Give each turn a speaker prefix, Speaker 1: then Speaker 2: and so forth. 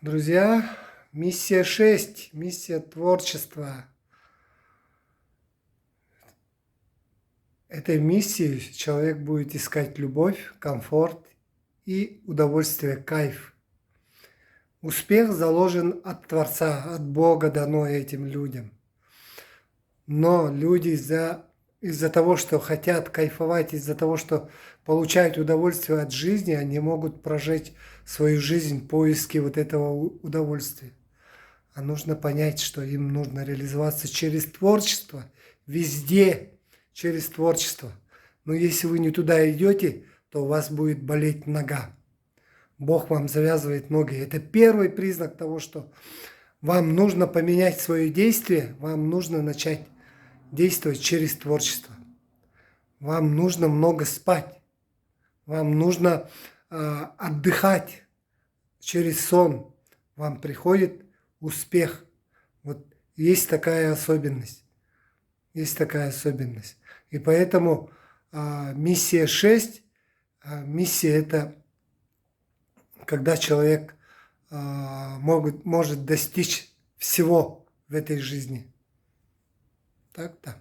Speaker 1: Друзья, миссия 6, миссия творчества. Этой миссией человек будет искать любовь, комфорт и удовольствие, кайф. Успех заложен от Творца, от Бога дано этим людям. Но люди из-за того, что хотят кайфовать, из-за того, что получают удовольствие от жизни, они могут прожить свою жизнь в поиске вот этого удовольствия. А нужно понять, что им нужно реализоваться через творчество, везде через творчество. Но если вы не туда идете, то у вас будет болеть нога. Бог вам завязывает ноги. Это первый признак того, что вам нужно поменять свое действие, вам нужно начать действовать через творчество. Вам нужно много спать, вам нужно отдыхать через сон. Вам приходит успех. Вот есть такая особенность. Есть такая особенность. И поэтому миссия 6, миссия это когда человек может достичь всего в этой жизни. Так-то.